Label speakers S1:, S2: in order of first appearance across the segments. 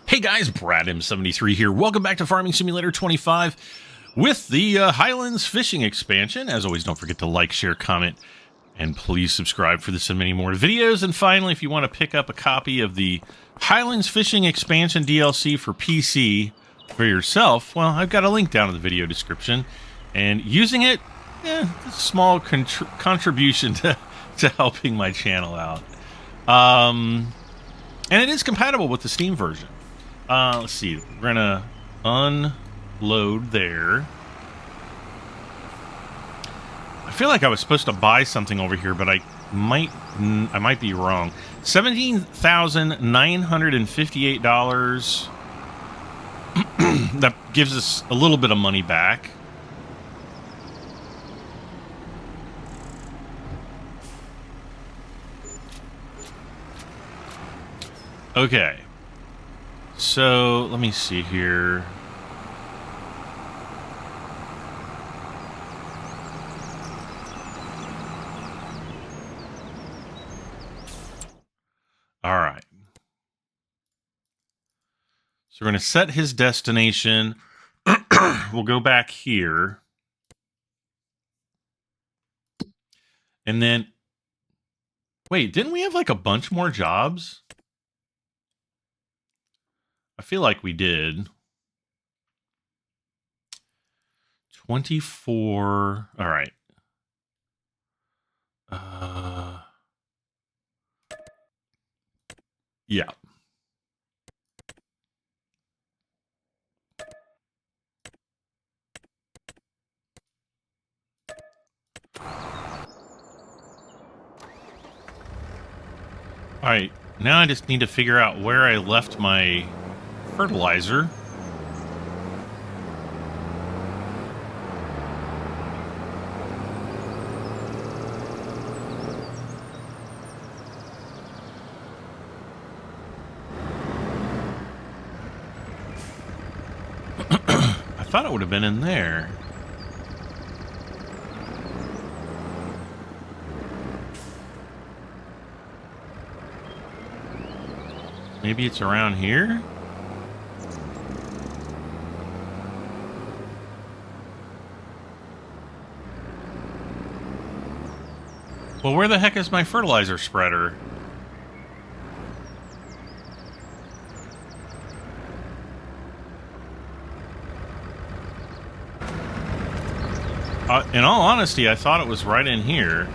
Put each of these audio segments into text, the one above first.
S1: Hey guys, Brad M73 here. Welcome back to Farming Simulator 25 with the Highlands Fishing expansion. As always, don't forget to like, share, comment, and please subscribe for this and many more videos. And finally, if you want to pick up a copy of the Highlands Fishing expansion DLC for PC for yourself, well, I've got a link down in the video description. And using it, a small contribution to helping my channel out. And it is compatible with the Steam version. Let's see, we're gonna unload there. I feel like I was supposed to buy something over here, but I might be wrong. $17,958. That gives us a little bit of money back. Okay. So, let me see here. All right. So we're going to set his destination. We'll go back here. And then, wait, didn't we have like a bunch more jobs? I feel like we did. 24. All right. Yeah. All right. Now I just need to figure out where I left my fertilizer. I thought it would have been in there. Maybe it's around here? Well, where the heck is my fertilizer spreader? In all honesty, I thought it was right in here.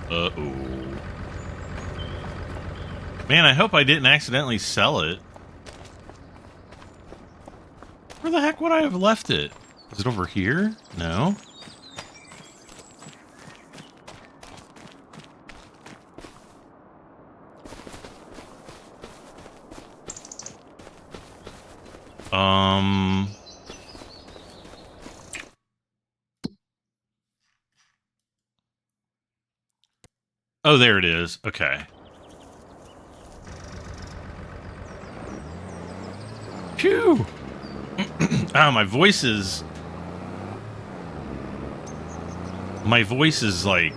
S1: Uh-oh. Man, I hope I didn't accidentally sell it. Where the heck would I have left it? Is it over here? No. Oh, there it is. Okay. Phew! My voice is like,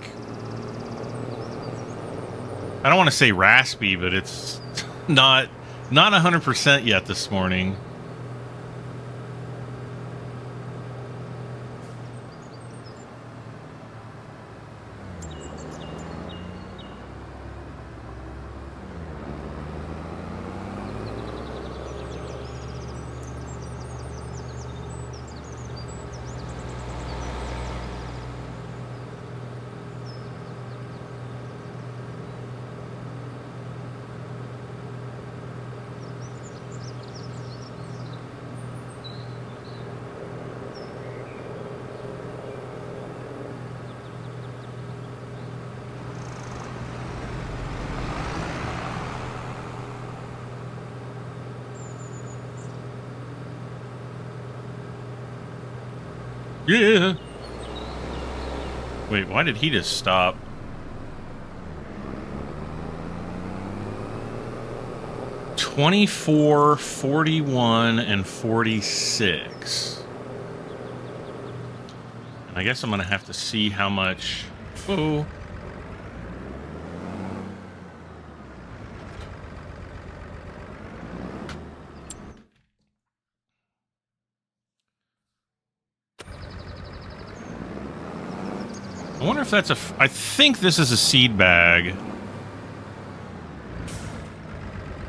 S1: I don't want to say raspy, but it's not 100% yet this morning. Yeah. Wait, why did he just stop? $24, $41, and $46. I guess I'm going to have to see how much... Whoa. I wonder if that's a... I think this is a seed bag.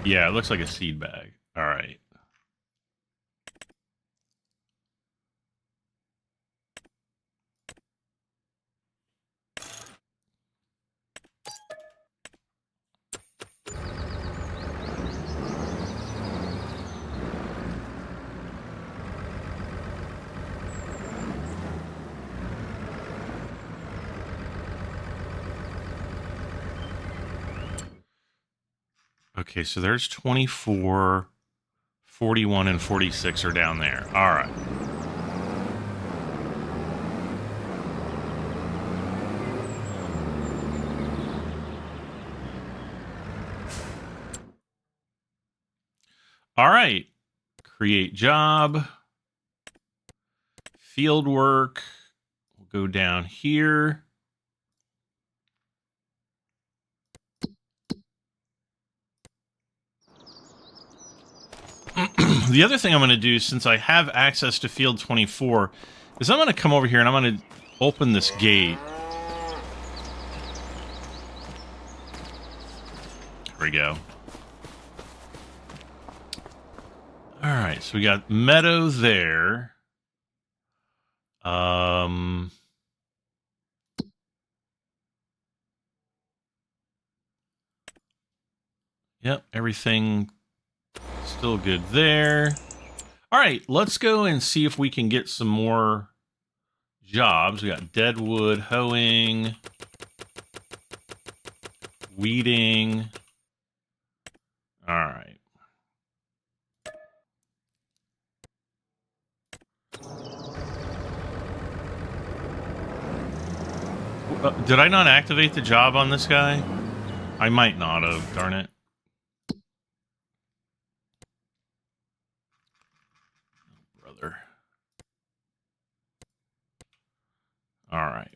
S1: Yeah, it looks like a seed bag. All right. Okay, so there's 24, 41, and 46 are down there. All right. All right. Create job. Field work. We'll go down here. The other thing I'm going to do, since I have access to field 24, is I'm going to come over here and I'm going to open this gate. There we go. All right, so we got meadow there. Yep, everything still good there. All right, let's go and see if we can get some more jobs. We got deadwood, hoeing, weeding. All right. Did I not activate the job on this guy? I might not have, darn it. Brother. All right.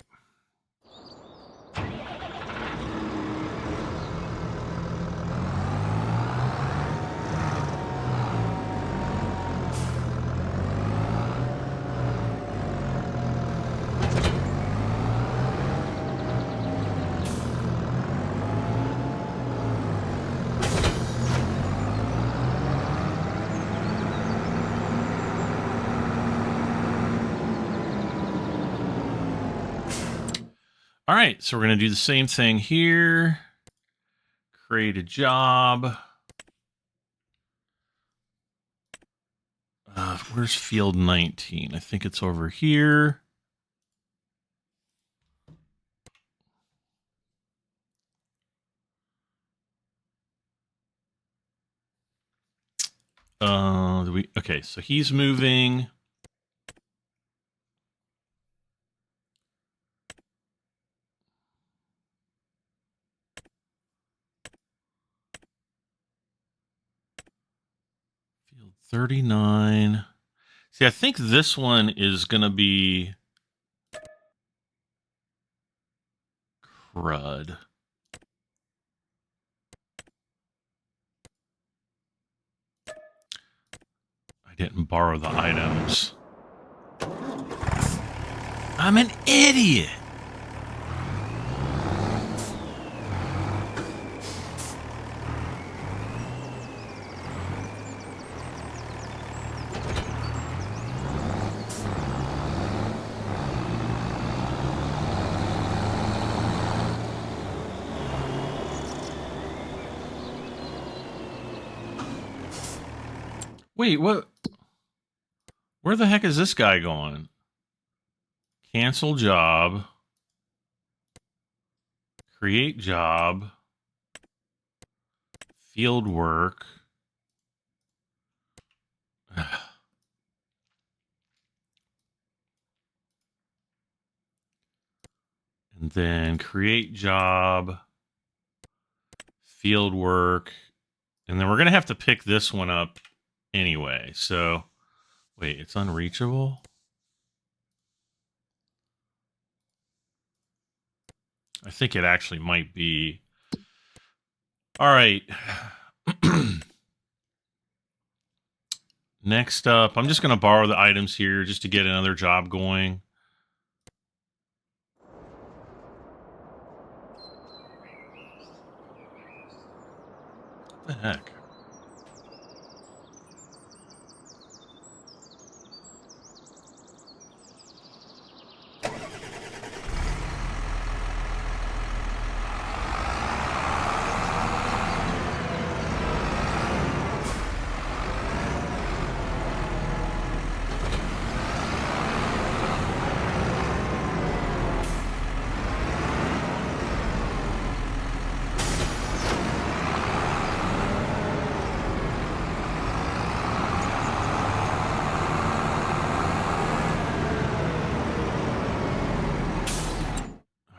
S1: All right, so we're going to do the same thing here. Create a job. Where's field 19? I think it's over here. Okay, so he's moving. Field 39. See, I think this one is going to be crud. I didn't borrow the items. I'm an idiot. Wait, what? Where the heck is this guy going? Cancel job. Create job. Field work. And then create job. Field work. And then we're going to have to pick this one up anyway. So, wait, it's unreachable? I think it actually might be. All right. Next up, I'm just going to borrow the items here just to get another job going. What the heck?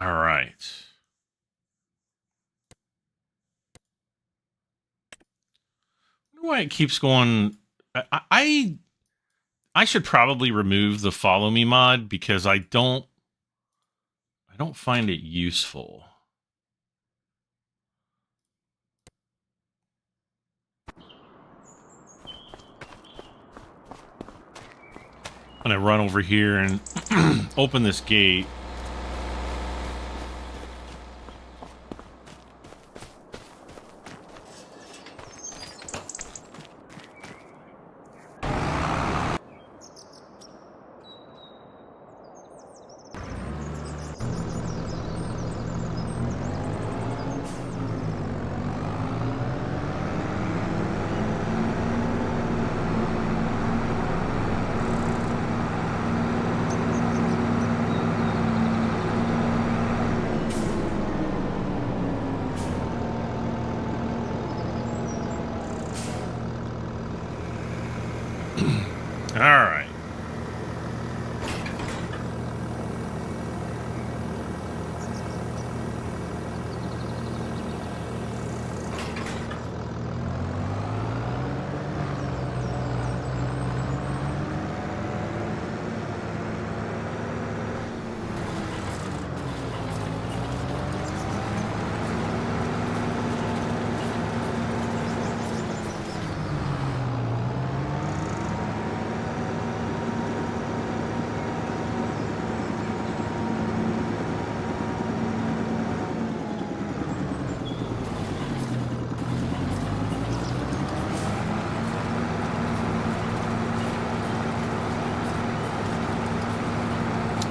S1: All right. I wonder why it keeps going. I should probably remove the follow me mod because I don't find it useful. I'm gonna run over here and open this gate. All right.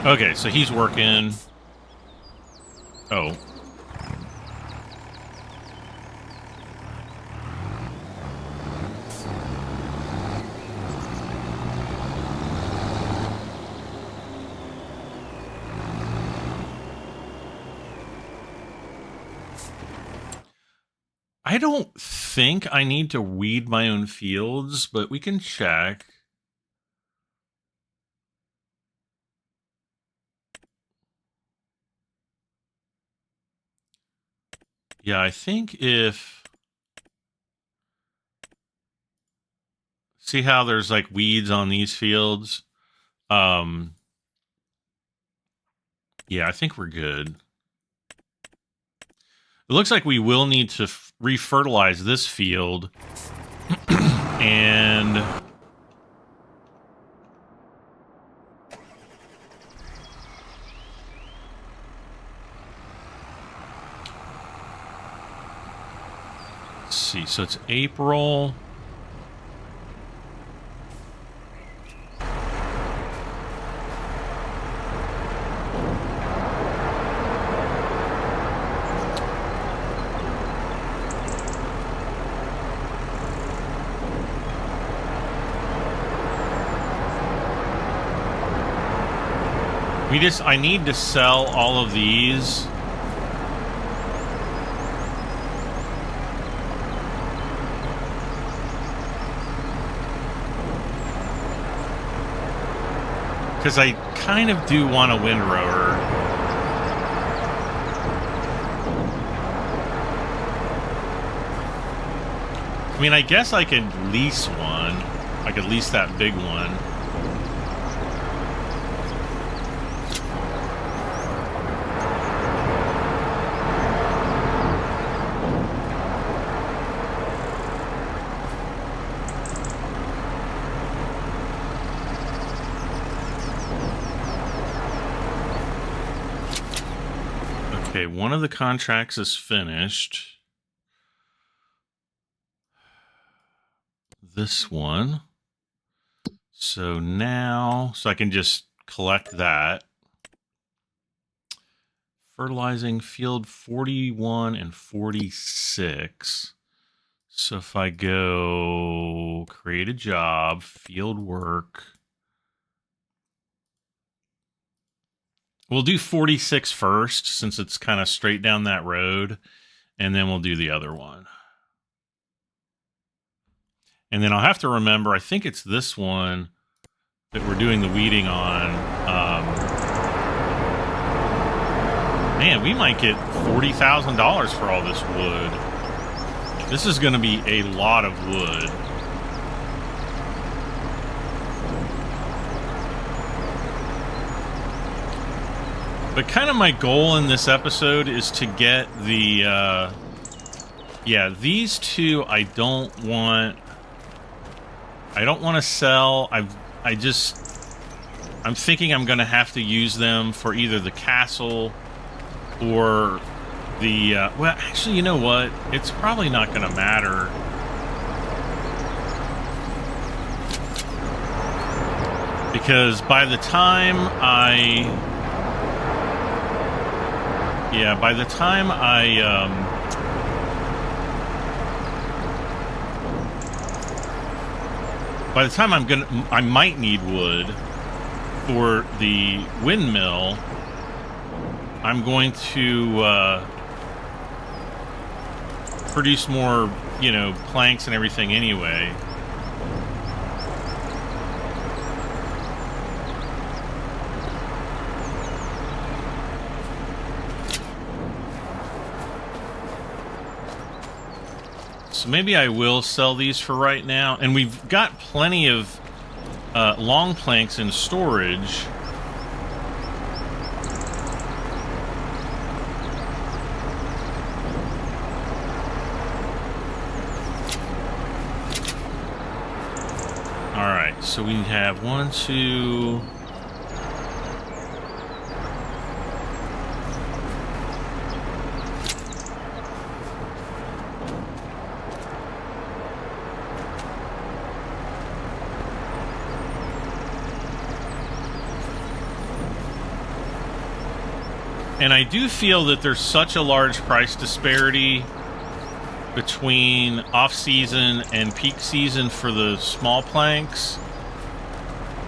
S1: Okay, so he's working. Oh. I don't think I need to weed my own fields, but we can check. Yeah, I think if... See how there's like weeds on these fields? Yeah, I think we're good. It looks like we will need to refertilize this field. And... Let's see, so it's April... I need to sell all of these. Because I kind of do want a windrower. I mean, I guess I could lease one. I could lease that big one. Okay, one of the contracts is finished. This one. So now, so I can just collect that. Fertilizing field 41 and 46. So if I go create a job, field work. We'll do 46 first since it's kind of straight down that road. And then we'll do the other one. And then I'll have to remember, I think it's this one that we're doing the weeding on. Man, we might get $40,000 for all this wood. This is going to be a lot of wood. But kind of my goal in this episode is to get the, yeah, these two I don't want to sell. I'm thinking I'm going to have to use them for either the castle or the, well, actually, you know what? It's probably not going to matter. Because by the time I I might need wood for the windmill. I'm going to produce more, you know, planks and everything anyway. So maybe I will sell these for right now. And we've got plenty of long planks in storage. Alright, so we have 1, 2... And I do feel that there's such a large price disparity between off-season and peak season for the small planks,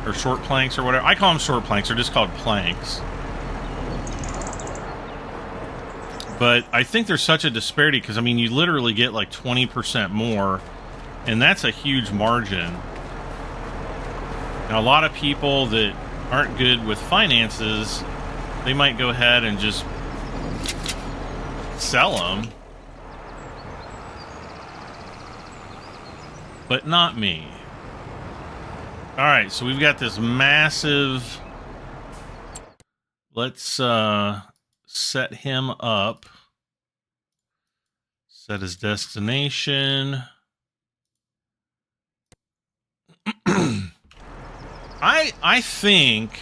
S1: or short planks, or whatever. I call them short planks. They're just called planks. But I think there's such a disparity because, I mean, you literally get like 20% more, and that's a huge margin. Now, a lot of people that aren't good with finances, they might go ahead and just sell them. But not me. Alright, so we've got this massive... Let's set him up. Set his destination. I think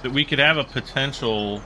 S1: that we could have a potential...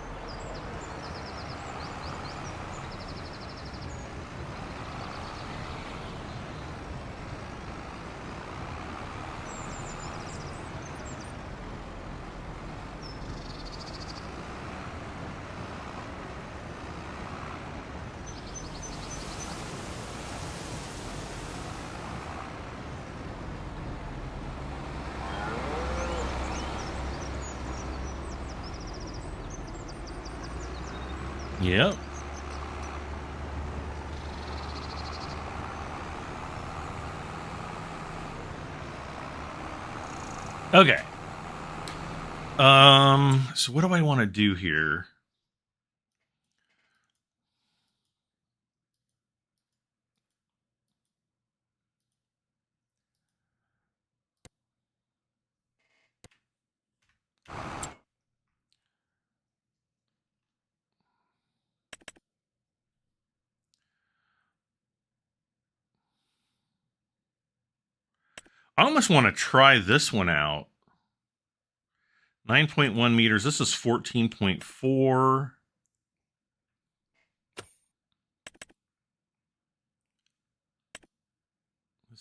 S1: Yep. Okay. So what do I want to do here? I almost want to try this one out. 9.1 meters. This is 14.4.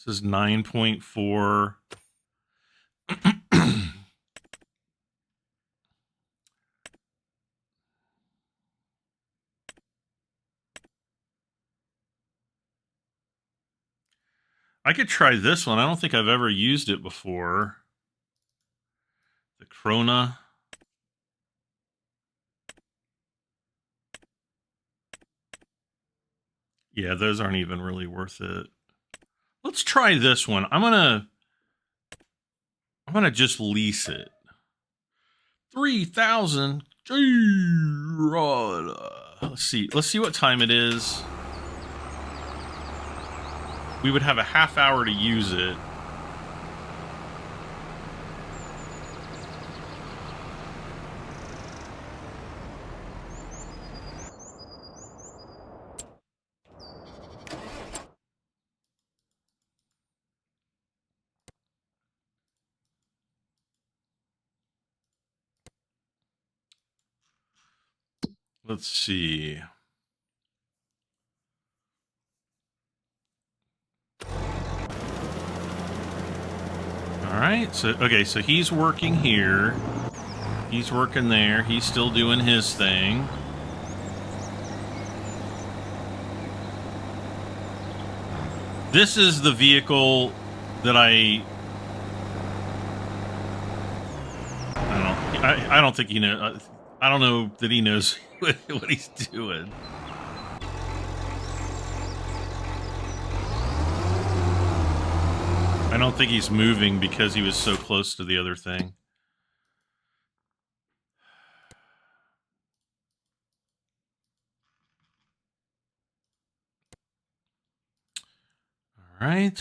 S1: This is 9.4. I could try this one. I don't think I've ever used it before. The Krona. Yeah, those aren't even really worth it. Let's try this one. I'm gonna just lease it. 3,000. Let's see. Let's see what time it is. We would have a half hour to use it. Let's see. All right, so he's working here. He's working there. He's still doing his thing. This is the vehicle that I don't think he knows. I don't know that he knows what he's doing. I don't think he's moving because he was so close to the other thing. All right.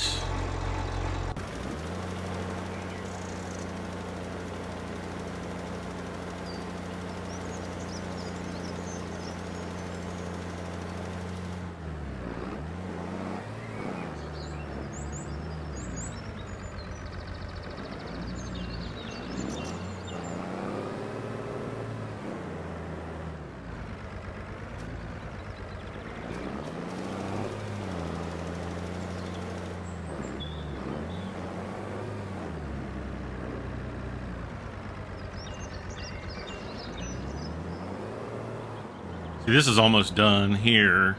S1: See, this is almost done here.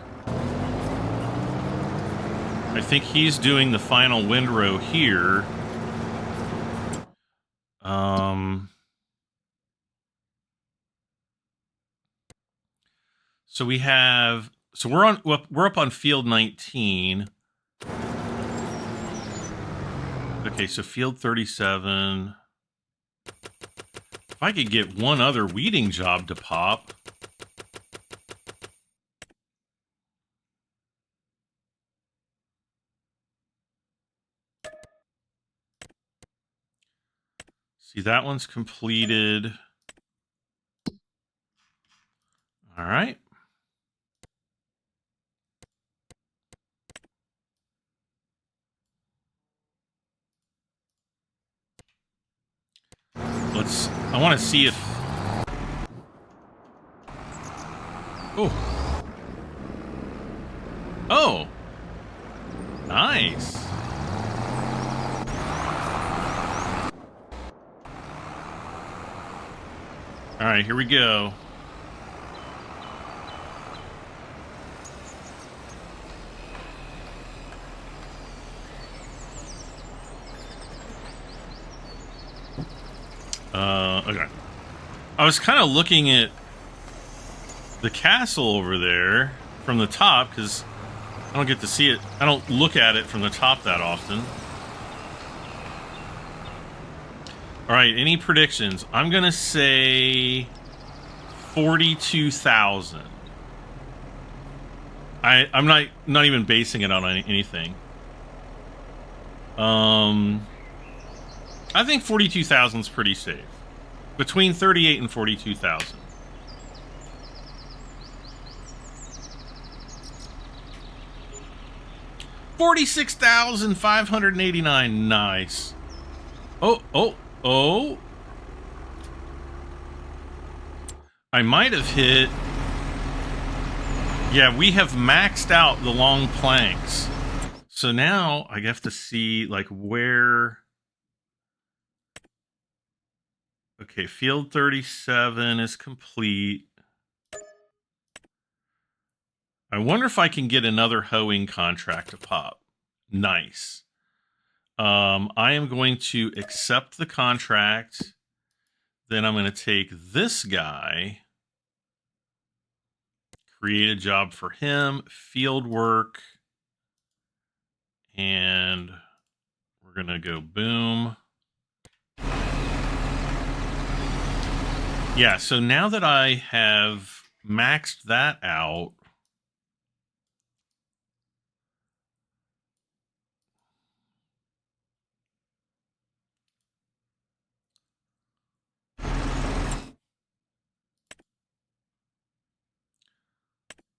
S1: I think he's doing the final windrow here. So we have, so we're up on field 19. Okay, so field 37. If I could get one other weeding job to pop. See, that one's completed. All right. I want to see if... Oh. Oh. Nice. All right, here we go. Okay. I was kind of looking at the castle over there from the top because I don't get to see it. I don't look at it from the top that often. All right, any predictions? I'm going to say 42,000. I'm not even basing it on anything. I think 42,000 is pretty safe. Between 38 and 42,000. $46,589. Nice. Oh. I might have hit... Yeah, we have maxed out the long planks. So now I have to see like where. Okay, field 37 is complete. I wonder if I can get another hoeing contract to pop. Nice. I am going to accept the contract. Then I'm going to take this guy, create a job for him, field work, and we're going to go boom. Yeah, so now that I have maxed that out,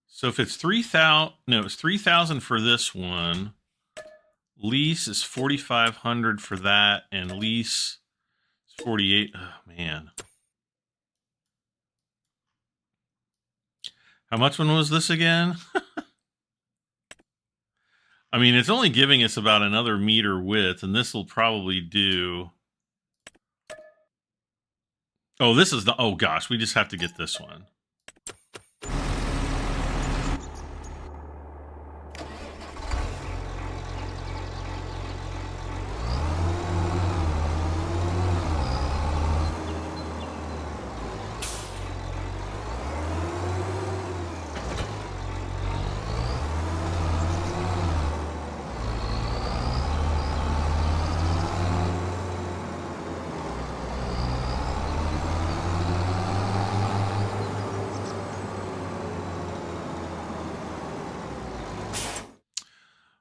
S1: so if it's 3,000, no, it's 3,000 for this one. Lease is 4,500 for that, and lease is 48. Oh man, how much one was this again? I mean, it's only giving us about another meter width, and this will probably do. Oh, this is the. Oh gosh, we just have to get this one.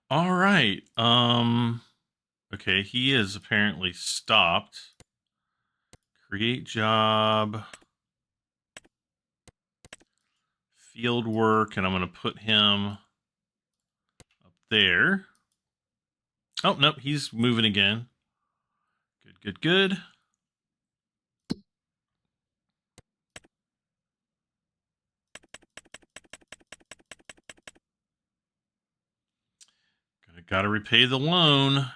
S1: All right. Okay, he is apparently stopped. Create job. Field work, and I'm going to put him up there. Oh, nope, he's moving again. Good, good, good. Got to repay the loan.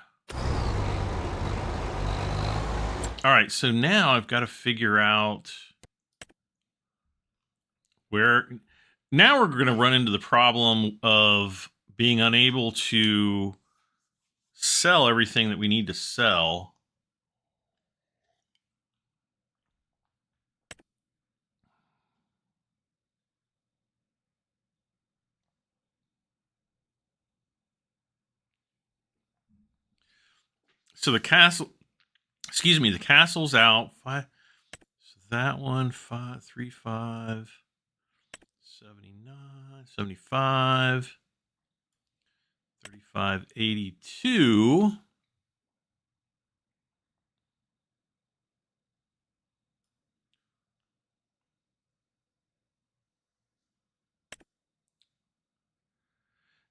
S1: All right, so now I've got to figure out where. Now we're going to run into the problem of being unable to sell everything that we need to sell. So the castle, excuse me, the castle's out. So that one, 535, 79, 75, 35, 82.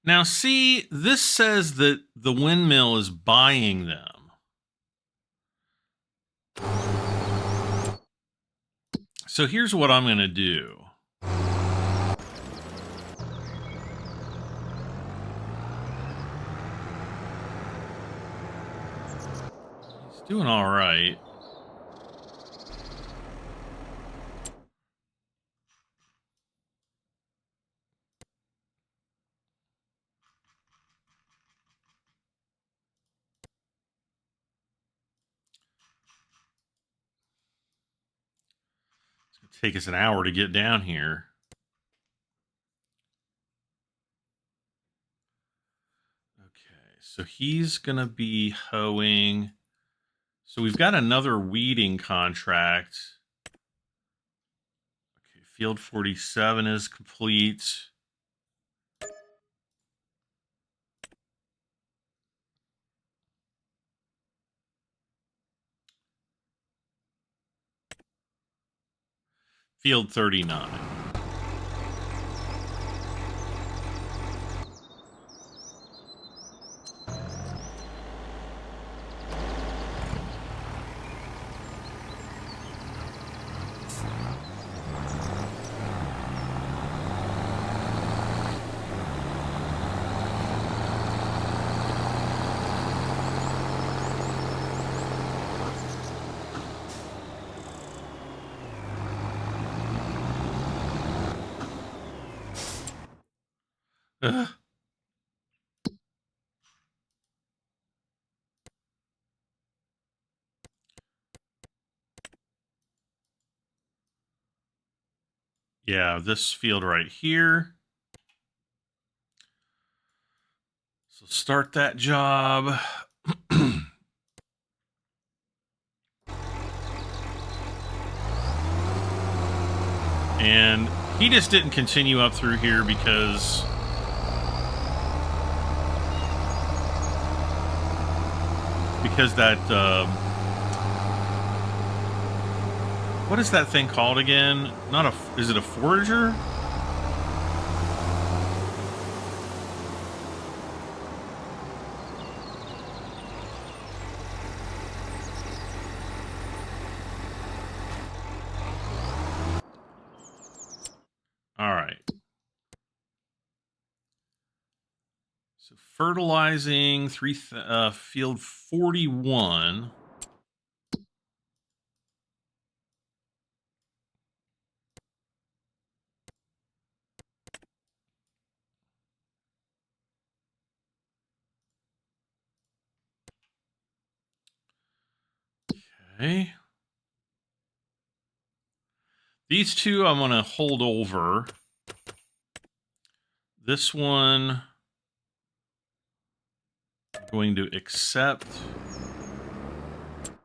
S1: Now, see, this says that the windmill is buying them. So here's what I'm going to do. He's doing all right. It's going to take us an hour to get down here. Okay, so he's going to be hoeing. So we've got another weeding contract. Okay, field 47 is complete. Field 39. Ugh. Yeah, this field right here. So start that job. And he just didn't continue up through here because that what is that thing called again? Not a, is it a forager? All right. So fertilizing field 41. Okay. These two I'm going to hold over. This one I'm going to accept.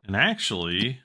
S1: And actually,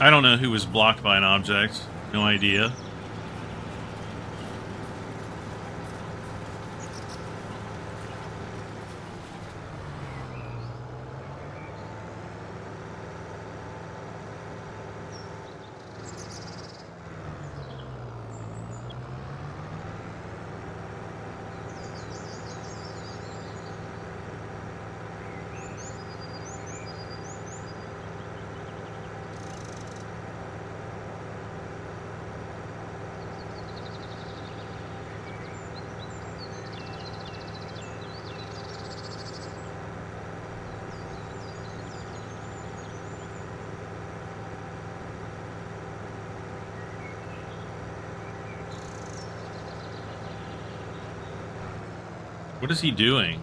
S1: I don't know who was blocked by an object. No idea. What is he doing?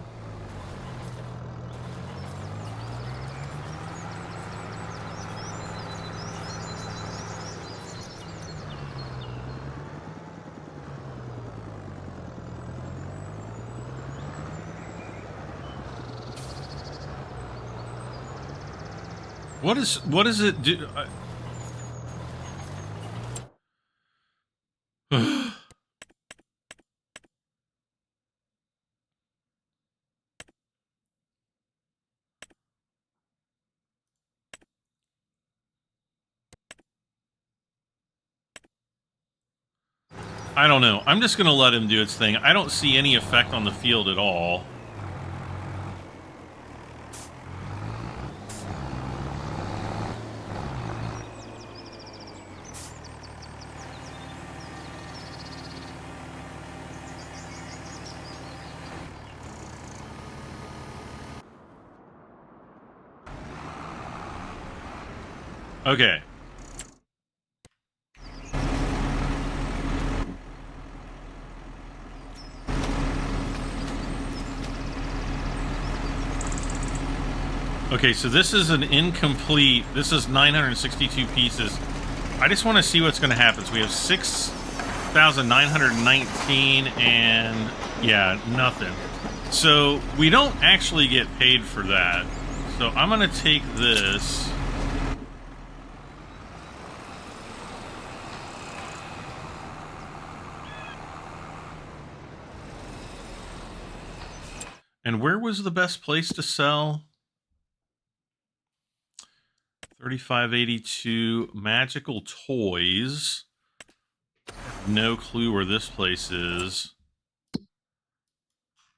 S1: What does it do? I don't know. I'm just going to let him do its thing. I don't see any effect on the field at all. Okay. Okay, so this is an incomplete. This is 962 pieces. I just want to see what's going to happen. So we have 6,919 and yeah, nothing. So we don't actually get paid for that. So I'm going to take this. And where was the best place to sell? 3582 magical toys. No clue where this place is.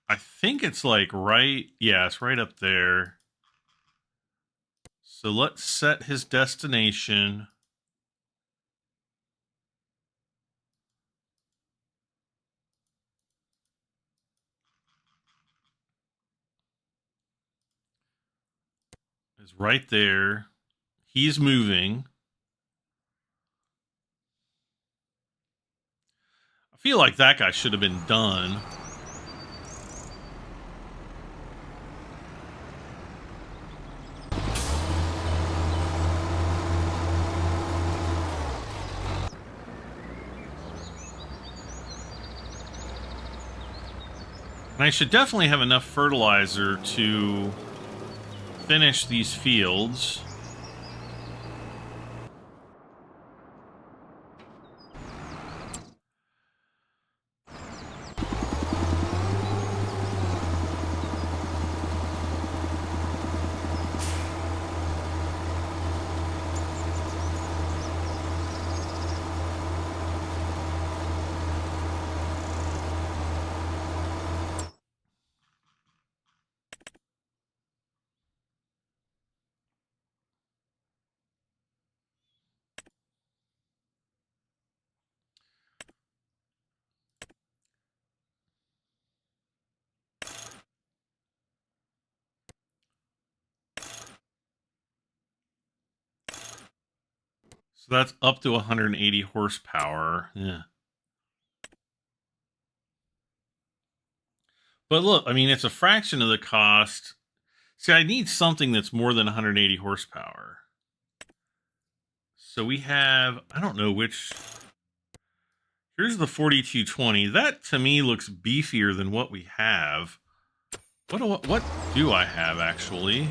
S1: I think it's like right, yeah, it's right up there. So let's set his destination. Is right there. He's moving. I feel like that guy should have been done. And I should definitely have enough fertilizer to finish these fields. So that's up to 180 horsepower. Yeah. But look, I mean, it's a fraction of the cost. See, I need something that's more than 180 horsepower. So we have, I don't know which. Here's the 4220. That to me looks beefier than what we have. What do I have actually?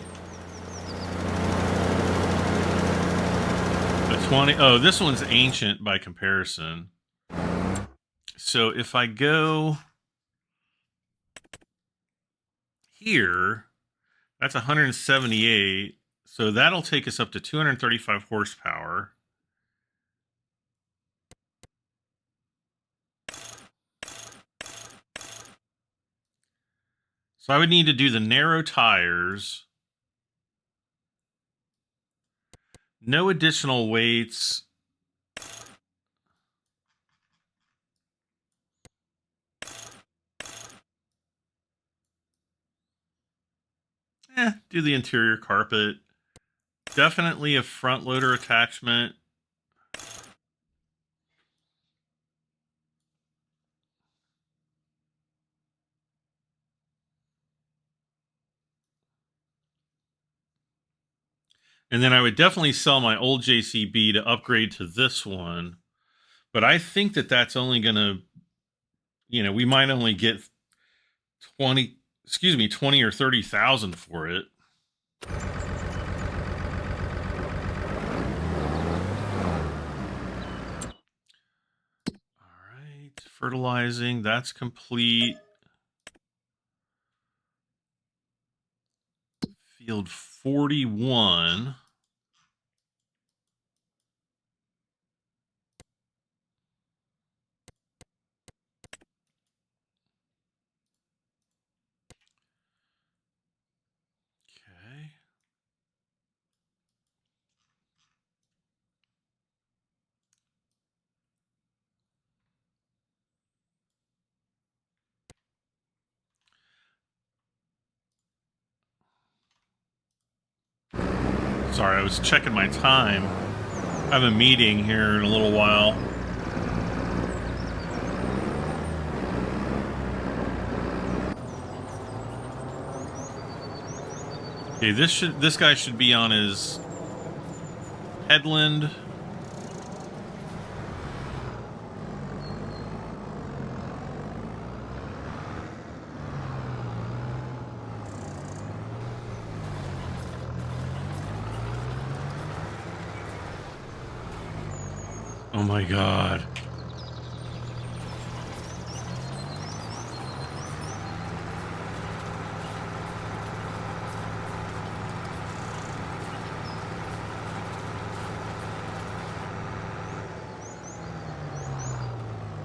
S1: The 20. Oh, this one's ancient by comparison. So if I go here, that's 178. So that'll take us up to 235 horsepower. So I would need to do the narrow tires. No additional weights. Do the interior carpet. Definitely a front loader attachment. And then I would definitely sell my old JCB to upgrade to this one. But I think that that's only going to, we might only get 20 or 30,000 for it. All right, fertilizing, that's complete. Field 41. Okay. Sorry, I was checking my time. I have a meeting here in a little while. Okay, this guy should be on his headland. Oh my god.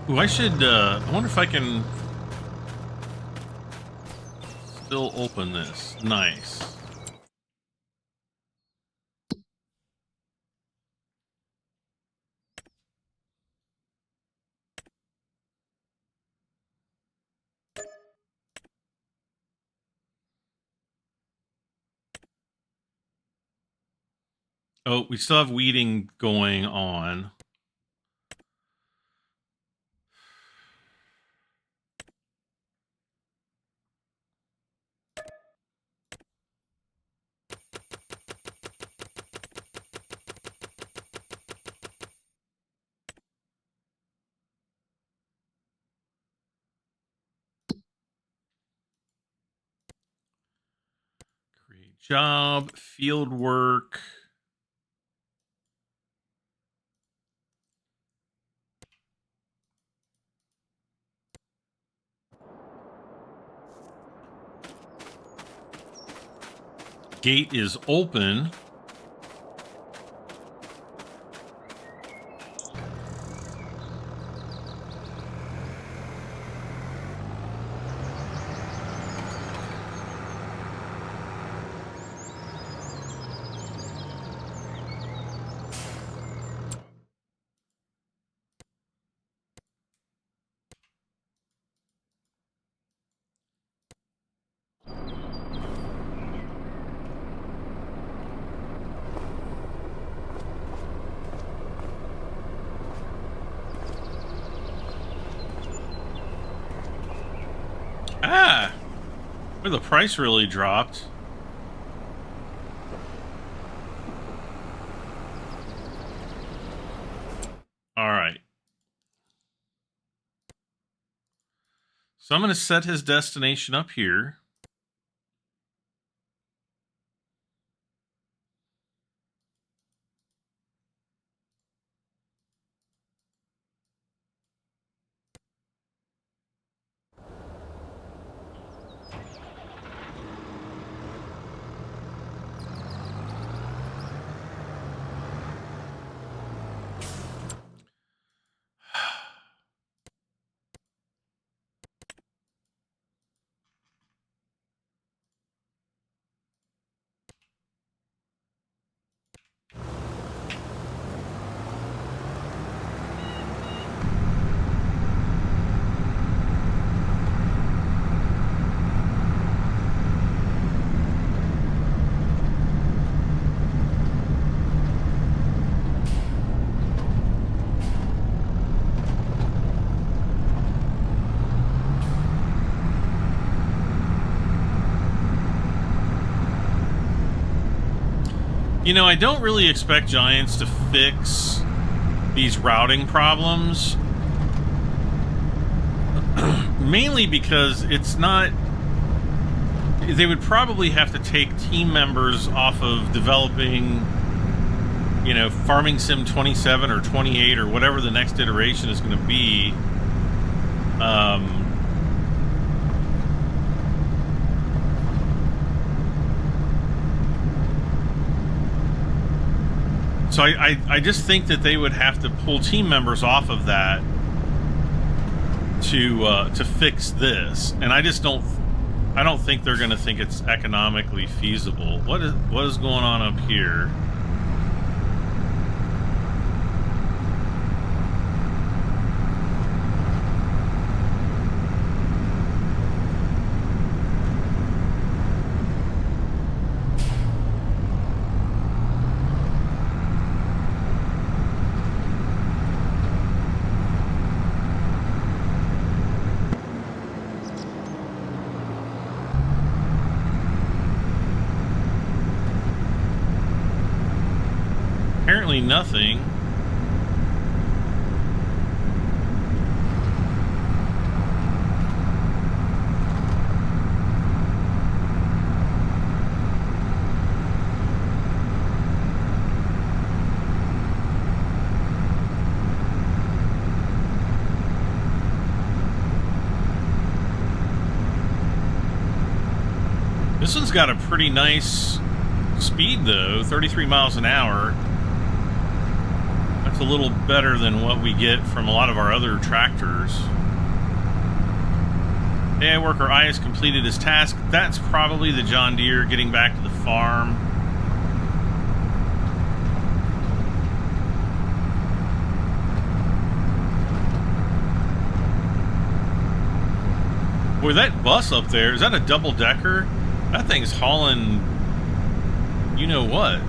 S1: Ooh, I should, I wonder if I can still open this. Nice. Oh, we still have weeding going on. Create job, field work. Gate is open. Ah! Where the price really dropped. All right. So I'm going to set his destination up here. You know, I don't really expect Giants to fix these routing problems. Mainly because it's not... They would probably have to take team members off of developing, you know, Farming Sim 27 or 28 or whatever the next iteration is going to be. So I just think that they would have to pull team members off of that to fix this, and I don't think they're going to think it's economically feasible. What is going on up here? Apparently nothing. This one's got a pretty nice speed though, 33 miles an hour. It's a little better than what we get from a lot of our other tractors. AI worker I has completed his task. That's probably the John Deere getting back to the farm. Boy, that bus up there, is that a double-decker? That thing's hauling you know what.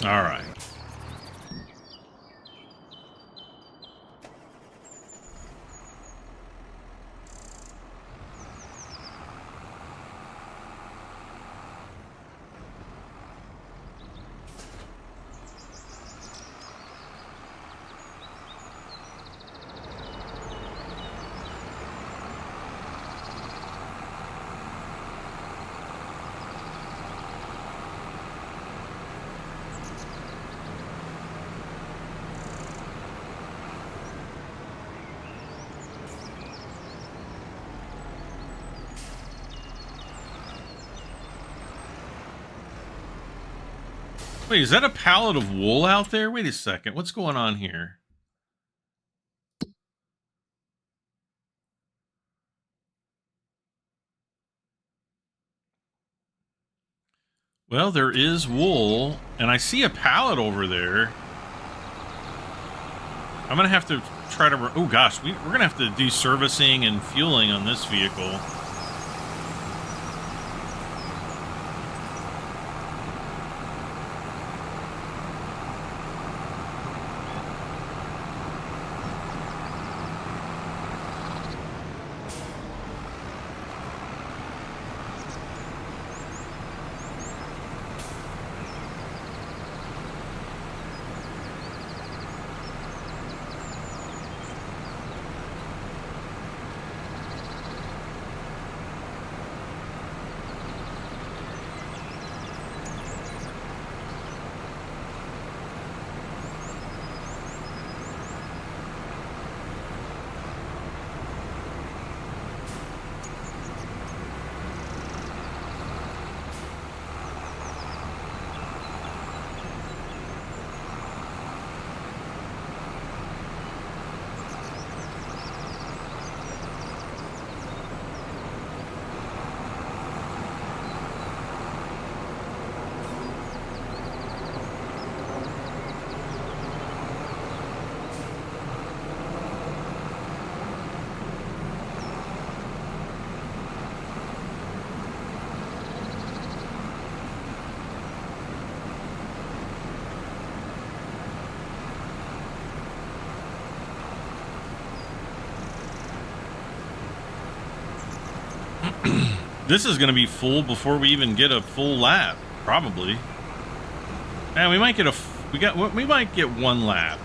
S1: All right. Wait, is that a pallet of wool out there? Wait a second. What's going on here? Well, there is wool, and I see a pallet over there. I'm going to have to try to... Oh, gosh. We're going to have to do servicing and fueling on this vehicle. This is going to be full before we even get a full lap, probably. And we might get we might get one lap.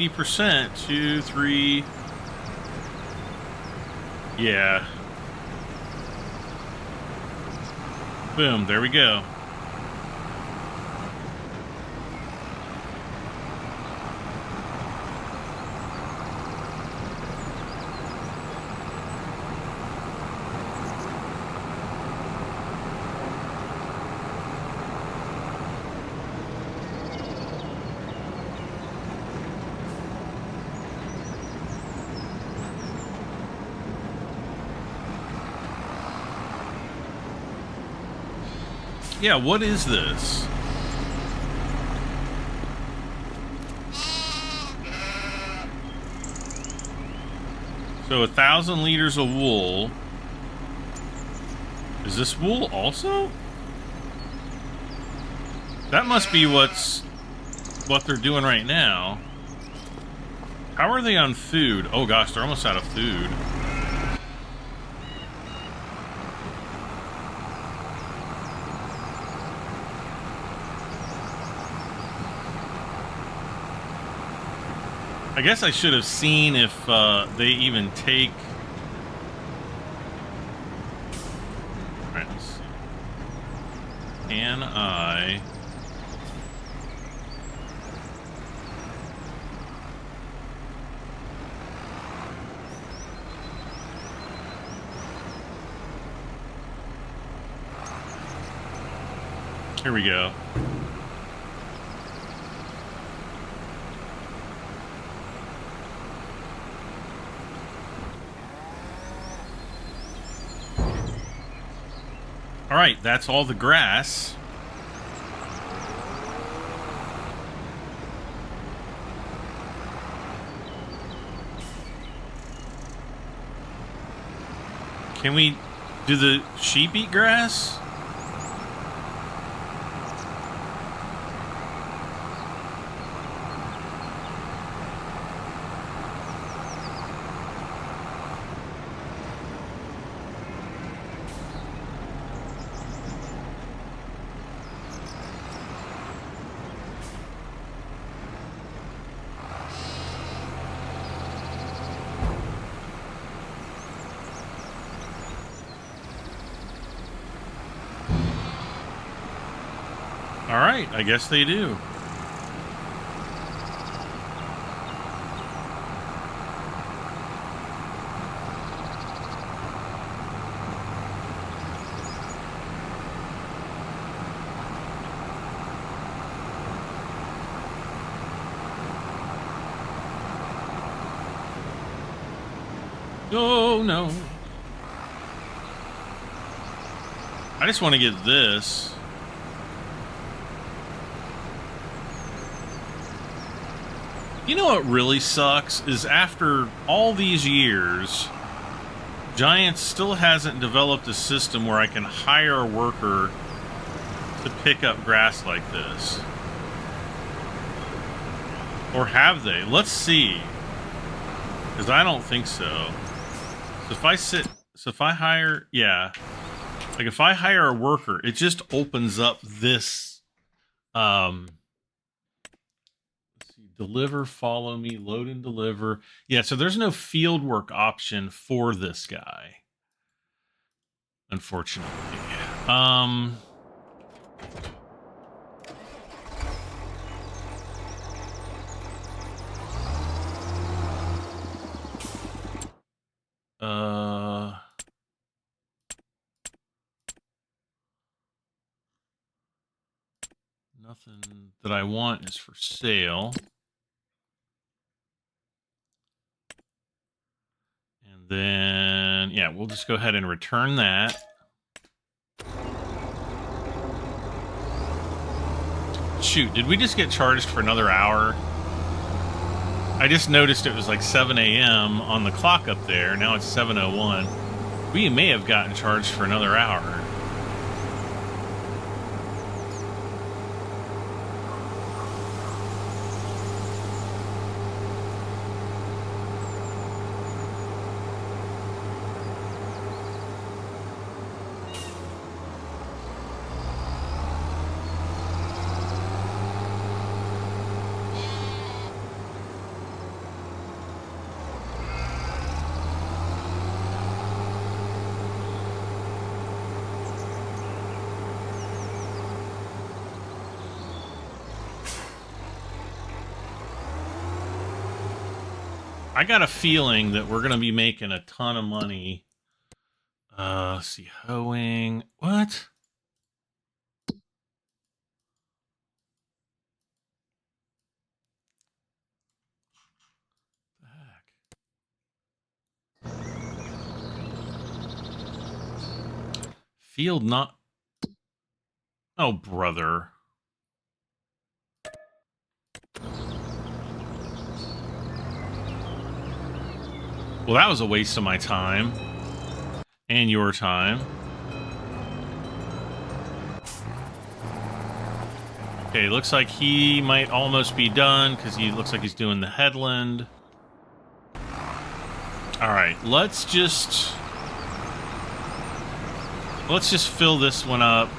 S1: %, 2, 3. Yeah. Boom, there we go. Yeah, what is this? So 1,000 liters of wool. Is this wool also? That must be what they're doing right now. How are they on food? Oh gosh, they're almost out of food. I guess I should have seen if they even take... Alright, let's see. Can I... Here we go. All right, that's all the grass. Can we do the sheep eat grass? All right, I guess they do. Oh, no. I just want to get this. You know what really sucks is after all these years, Giants still hasn't developed a system where I can hire a worker to pick up grass like this. Or have they? Let's see. Because I don't think so. So if I hire, yeah. Like if I hire a worker, it just opens up this, let's see, deliver, follow me, load and deliver. Yeah, so there's no field work option for this guy. Unfortunately. Nothing that I want is for sale. And then, yeah, we'll just go ahead and return that. Shoot, did we just get charged for another hour? I just noticed it was like 7 a.m. on the clock up there. Now it's 7:01. We may have gotten charged for another hour. I got a feeling that we're going to be making a ton of money. Let's see, hoeing. What? The heck? Field not... Oh, brother. Well, that was a waste of my time. And your time. Okay, looks like he might almost be done because he looks like he's doing the headland. Alright, let's just fill this one up.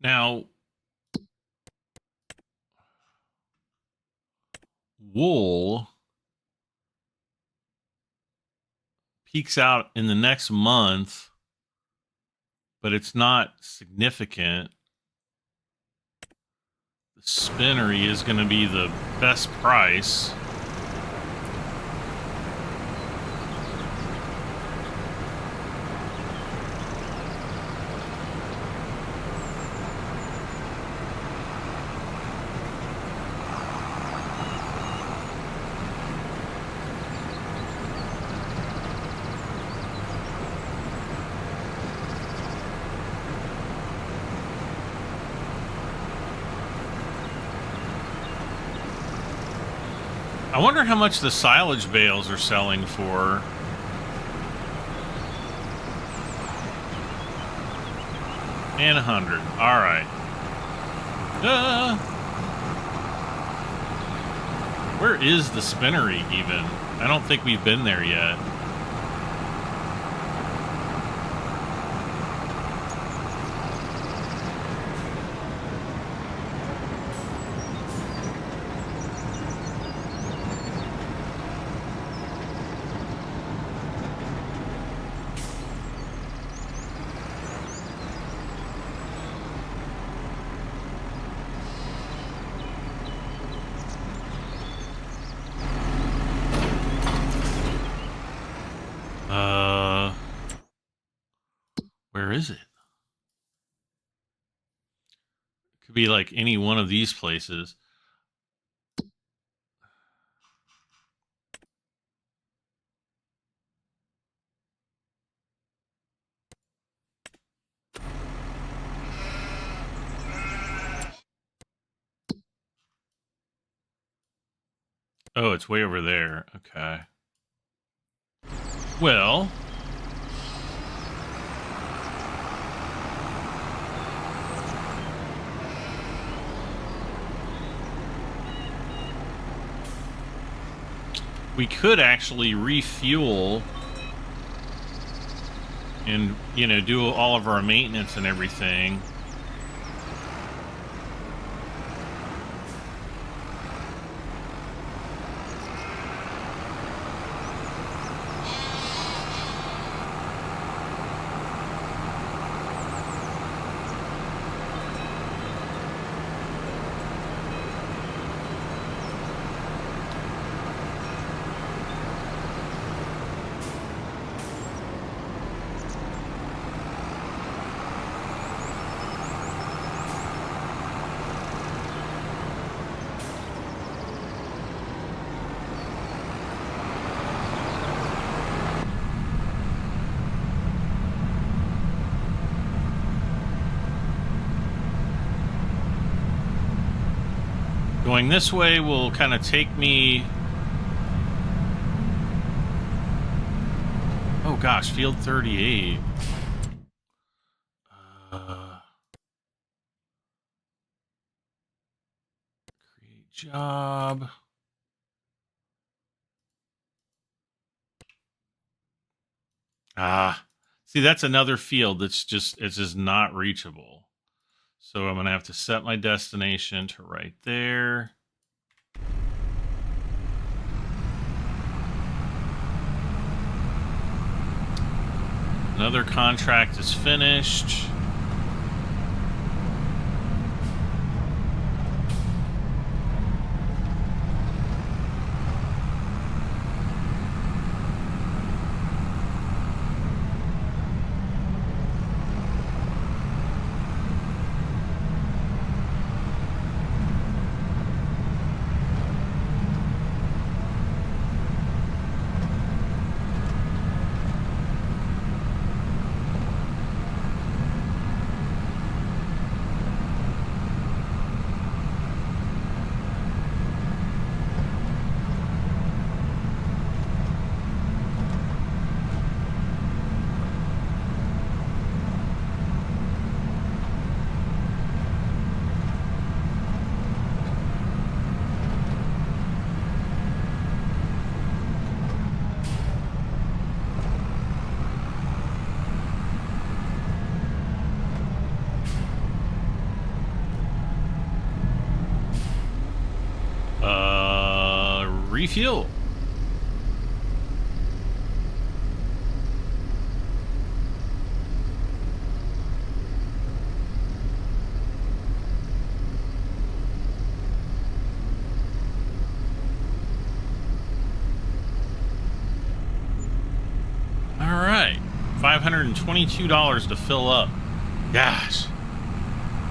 S1: Now, wool peaks out in the next month, but it's not significant. The spinnery is going to be the best price. I wonder how much the silage bales are selling for. And 100. All right. Where is the spinnery even? I don't think we've been there yet. Where is it? Could be like any one of these places. Oh, it's way over there. Okay. Well, we could actually refuel and, you know, do all of our maintenance and everything. Going this way will kind of take me... Oh gosh, field 38. Create job. See, that's another field that's just, it's just not reachable. So I'm going to have to set my destination to right there. Another contract is finished. Refuel. All right, $522 to fill up. Gosh,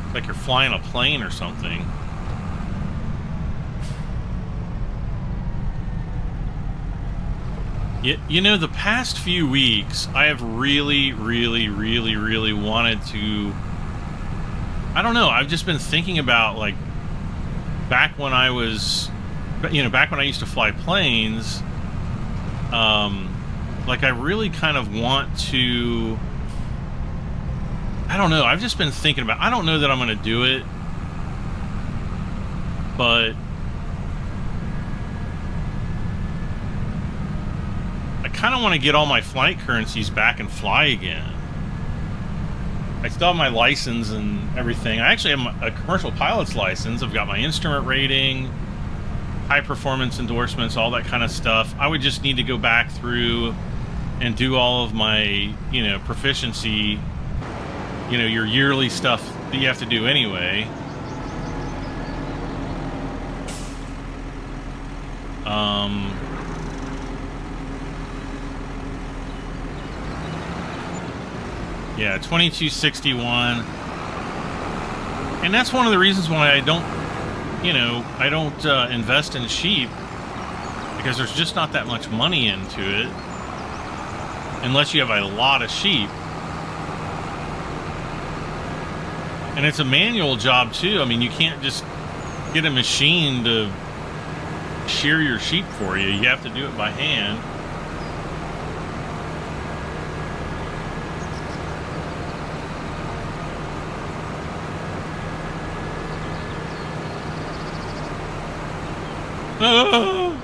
S1: it's like you're flying a plane or something. You know, the past few weeks, I have really wanted to... I don't know, I've just been thinking about, like, back when I was... You know, back when I used to fly planes, like, I really kind of want to... I don't know, I've just been thinking about... I don't know that I'm going to do it, but... I kind of want to get all my flight currencies back and fly again. I still have my license and everything. I actually have a commercial pilot's license. I've got my instrument rating, high performance endorsements, all that kind of stuff. I would just need to go back through and do all of my, you know, proficiency, you know, your yearly stuff that you have to do anyway. Yeah, 2261. And that's one of the reasons why I don't, you know, I don't invest in sheep, because there's just not that much money into it unless you have a lot of sheep. And it's a manual job too. I mean, you can't just get a machine to shear your sheep for you. You have to do it by hand. Oh.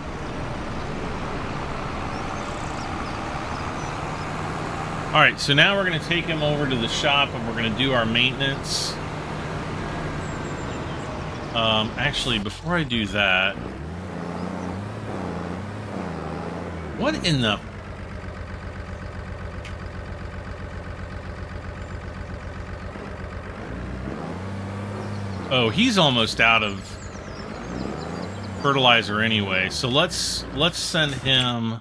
S1: All right, so now we're going to take him over to the shop and we're going to do our maintenance. Actually, before I do that, what in the... Oh, he's almost out of fertilizer anyway, so let's send him...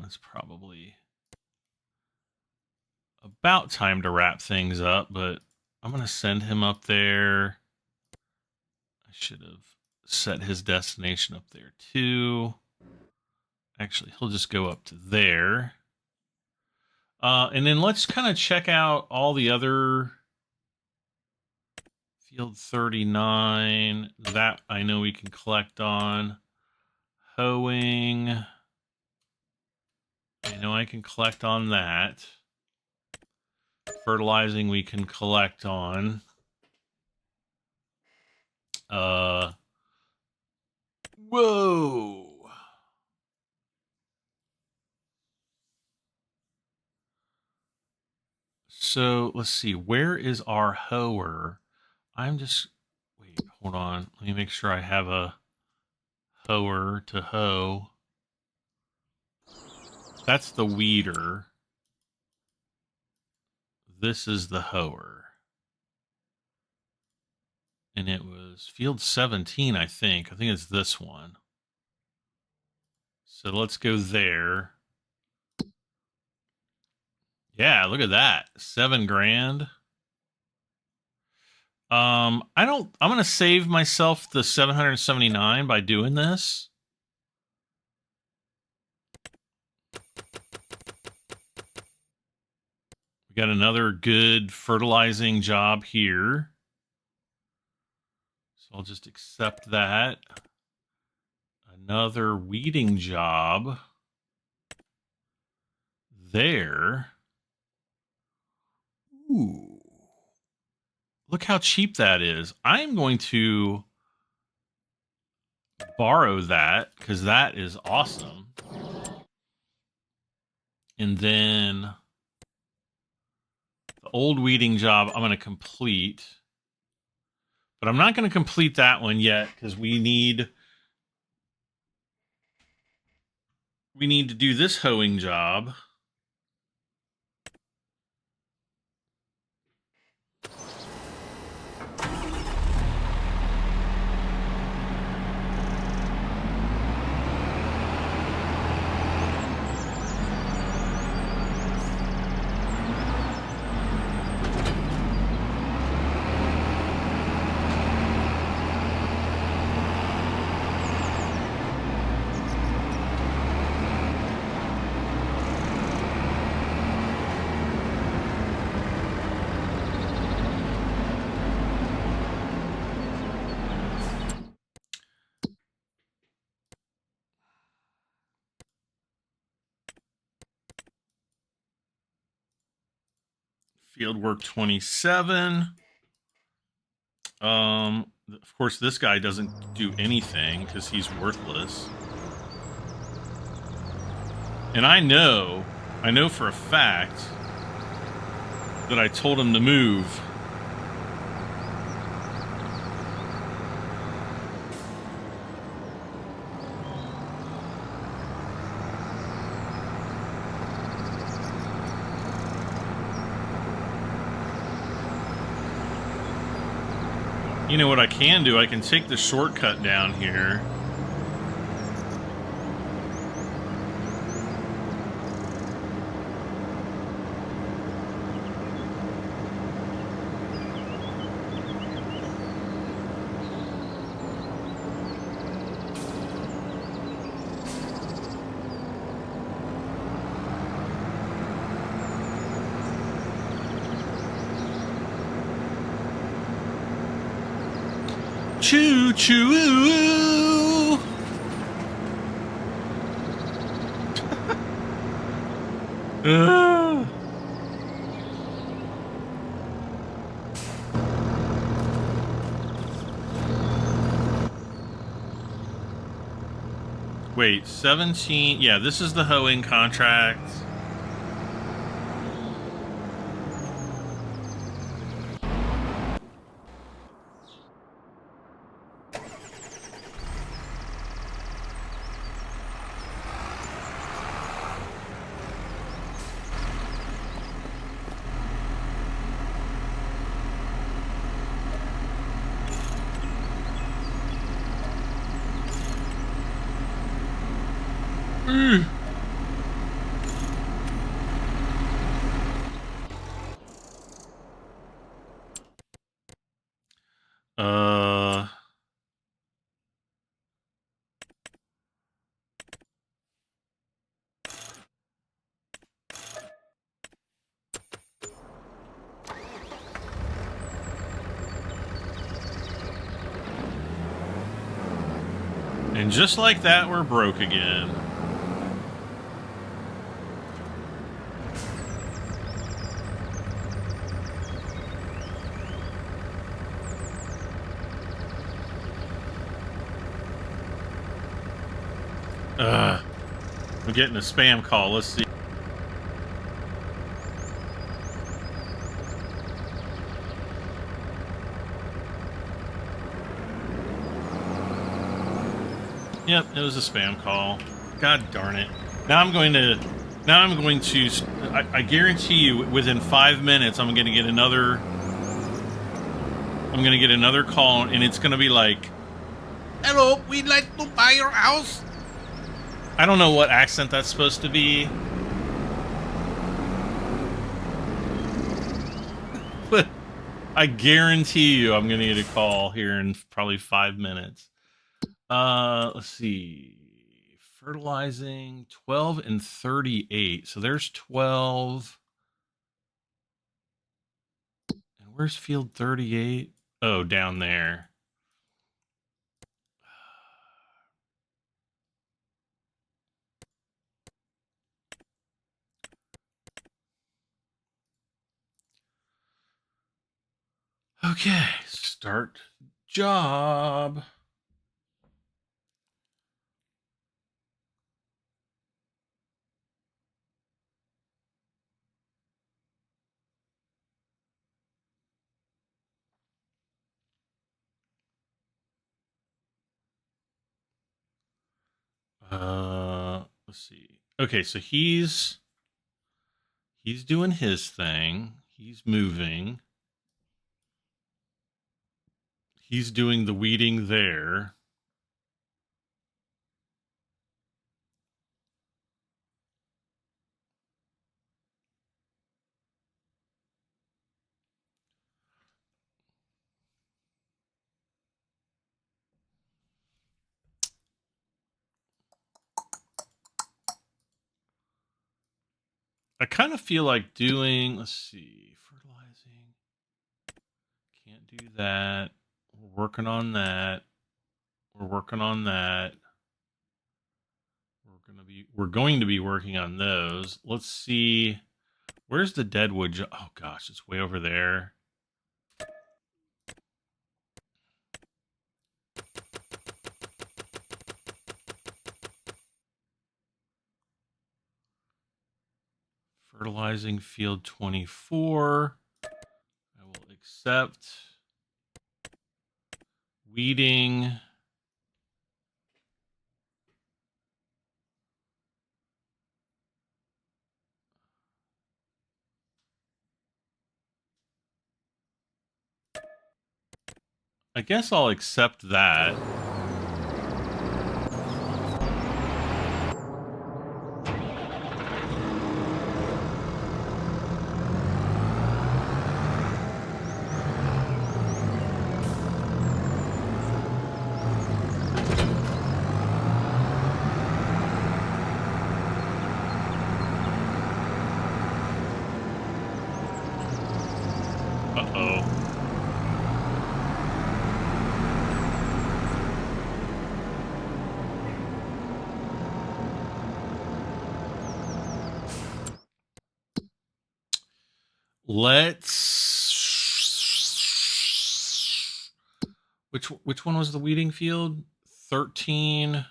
S1: it's probably about time to wrap things up, but I'm going to send him up there. I should have set his destination up there too. Actually, he'll just go up to there. And then let's kind of check out all the other... Field 39, that I know we can collect on. Hoeing, I know I can collect on that. Fertilizing we can collect on. Whoa. so let's see. Where is our hoer? Wait, hold on. Let me make sure I have a hoer to hoe. That's the weeder. This is the hoer. And it was field 17, I think. I think it's this one. So let's go there. Yeah, look at that. $7,000. I'm gonna save myself the 779 by doing this. We got another good fertilizing job here. So I'll just accept that. Another weeding job there. Ooh. Look how cheap that is. I'm going to borrow that because that is awesome. And then the old weeding job I'm going to complete. But I'm not going to complete that one yet because we need to do this hoeing job. Field work 27. Of course, this guy doesn't do anything because he's worthless. And I know for a fact that I told him to move. You know what I can do? I can take the shortcut down here. Choo choo. Wait, 17. Yeah, this is the hoeing contract. And just like that, we're broke again. I'm getting a spam call. Let's see. Yep, it was a spam call. God darn it. Now I'm going to... I guarantee you, within 5 minutes, I'm going to get another... I'm going to get another call, and it's going to be like... Hello, we'd like to buy your house. I don't know what accent that's supposed to be. But I guarantee you I'm going to get a call here in probably 5 minutes. Let's see. Fertilizing 12 and 38. So there's 12. And where's field 38? Oh, down there. Okay, start job. Let's see. Okay, so he's doing his thing. He's moving. He's doing the weeding there. I kind of feel like doing, let's see, fertilizing. Can't do that. We're working on that. We're working on that. We're going to be working on those. Let's see. Where's the deadwood? Oh gosh, it's way over there. Fertilizing field 24. I will accept. Weeding. I guess I'll accept that. Uh-oh. Which one was the weeding field? 13.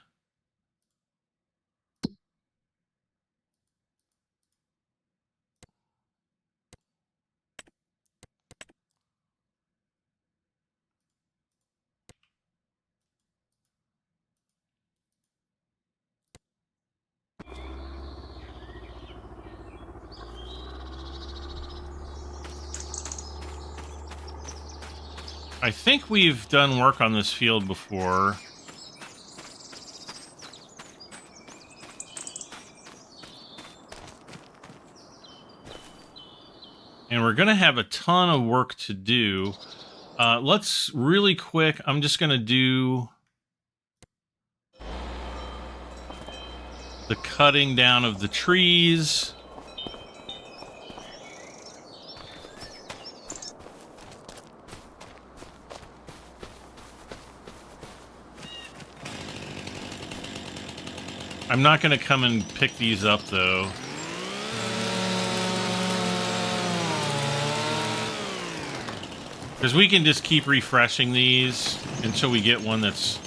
S1: I think we've done work on this field before. And we're going to have a ton of work to do. Let's really quick, I'm just going to do the cutting down of the trees. I'm not going to come and pick these up, though. Because we can just keep refreshing these until we get one that's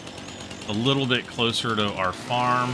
S1: a little bit closer to our farm.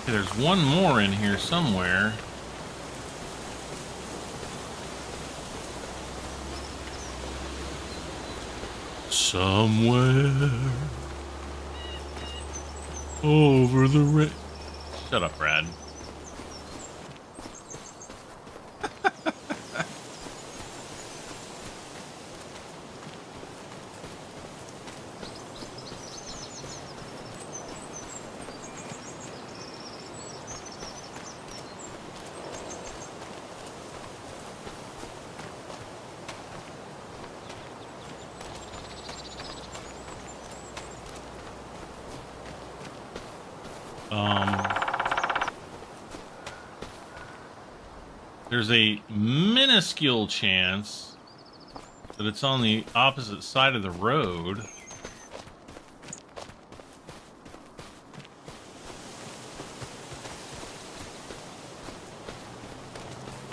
S1: Okay, there's one more in here somewhere. Somewhere over the Shut up, Brad. There's a minuscule chance that it's on the opposite side of the road.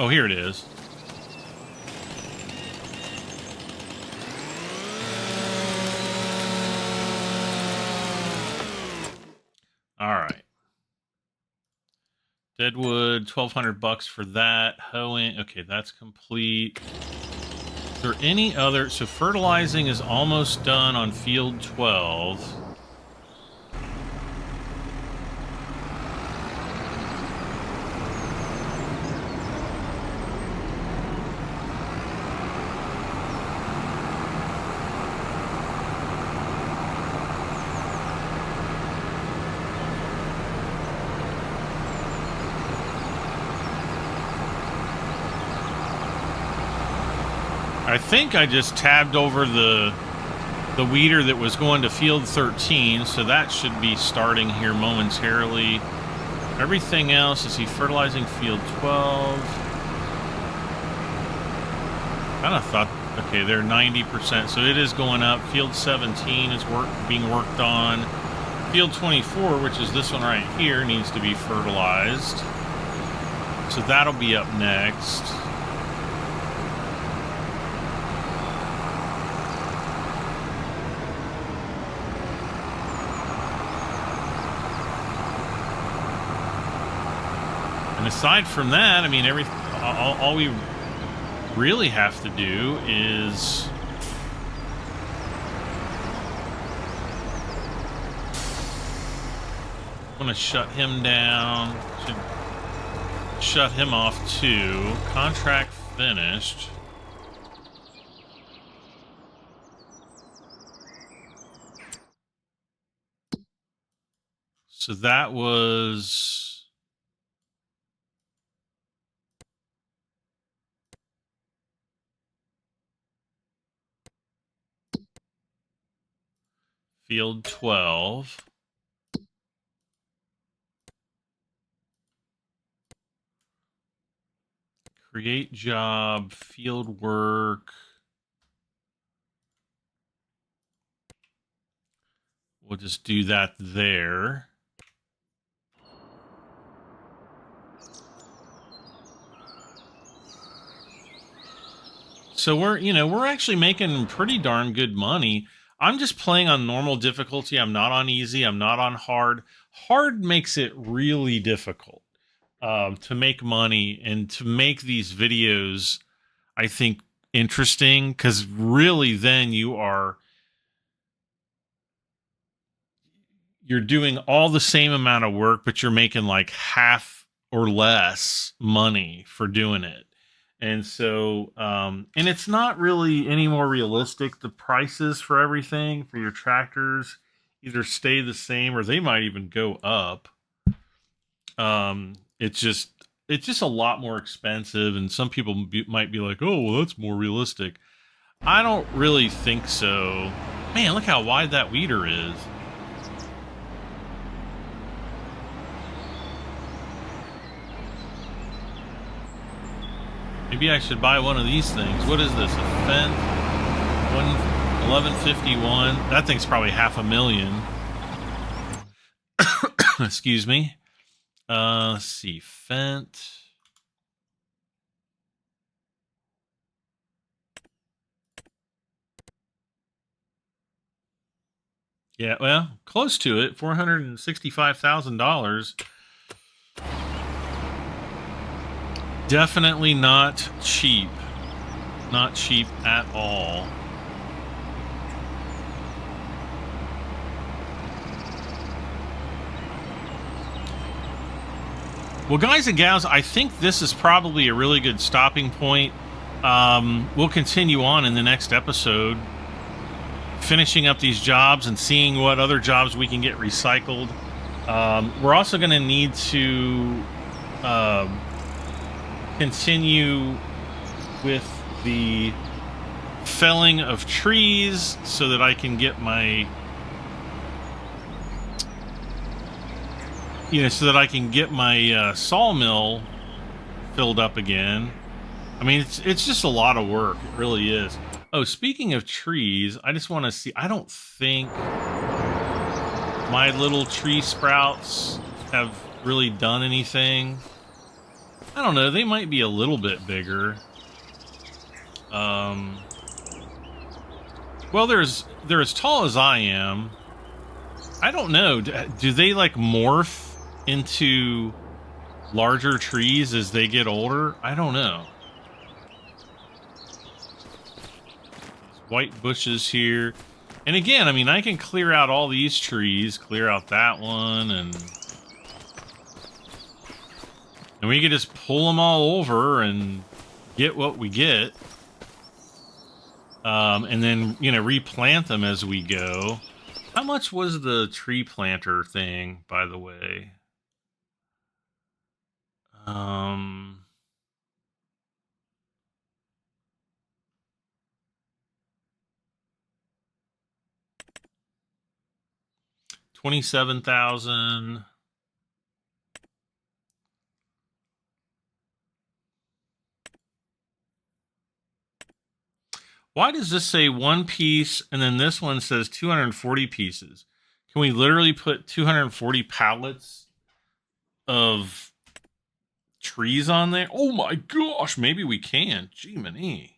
S1: Oh, here it is. All right. Deadwood, $1,200 for that. Hoeing, okay, that's complete. Is there any other? So fertilizing is almost done on field 12. I think I just tabbed over the weeder that was going to field 13, so that should be starting here momentarily. Everything else, is he fertilizing field 12? Kind of thought, okay, they're 90%, so it is going up. Field 17 is being worked on. Field 24, which is this one right here, needs to be fertilized. So that'll be up next. And aside from that, I mean, all we really have to do is I'm gonna shut him down. Should shut him off too. Contract finished. So that was field 12. Create job, field work. We'll just do that there. So we're actually making pretty darn good money. I'm just playing on normal difficulty. I'm not on easy. I'm not on hard. Hard makes it really difficult to make money and to make these videos, I think, interesting, because really then you're doing all the same amount of work, but you're making like half or less money for doing it. And so, and it's not really any more realistic. The prices for everything for your tractors either stay the same or they might even go up. It's just a lot more expensive, and some people might be like, "Oh, well, that's more realistic." I don't really think so. Man, look how wide that weeder is. Maybe I should buy one of these things. What is this? A Fendt 1151. That thing's probably $500,000. Excuse me. Let's see. Fendt. Yeah, well, close to it. $465,000. Definitely not cheap. Not cheap at all. Well, guys and gals, I think this is probably a really good stopping point. We'll continue on in the next episode, finishing up these jobs and seeing what other jobs we can get recycled. We're also going to need to continue with the felling of trees so that I can get my sawmill filled up again. I mean, it's just a lot of work. It really is. Oh, speaking of trees, I just want to see. I don't think my little tree sprouts have really done anything. I don't know. They might be a little bit bigger. Well, they're as tall as I am. I don't know. Do they like morph into larger trees as they get older? I don't know. White bushes here. And again, I mean, I can clear out all these trees, clear out that one, and we can just pull them all over and get what we get. And then, you know, replant them as we go. How much was the tree planter thing, by the way? $27,000. Why does this say 1 piece and then this one says 240 pieces? Can we literally put 240 pallets of trees on there? Oh my gosh, maybe we can. Gee-many.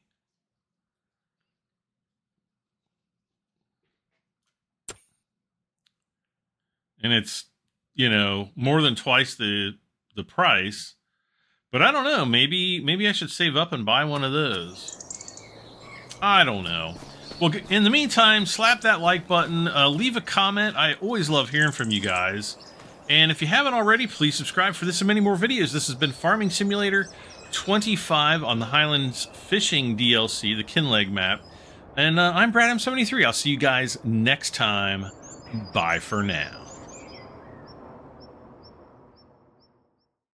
S1: And it's, you know, more than twice the price. But I don't know. Maybe I should save up and buy one of those. I don't know. Well, in the meantime, slap that like button. Leave a comment. I always love hearing from you guys. And if you haven't already, please subscribe for this and many more videos. This has been Farming Simulator 25 on the Highlands Fishing DLC, the Kinleg map. And I'm Brad M73. I'll see you guys next time. Bye for now.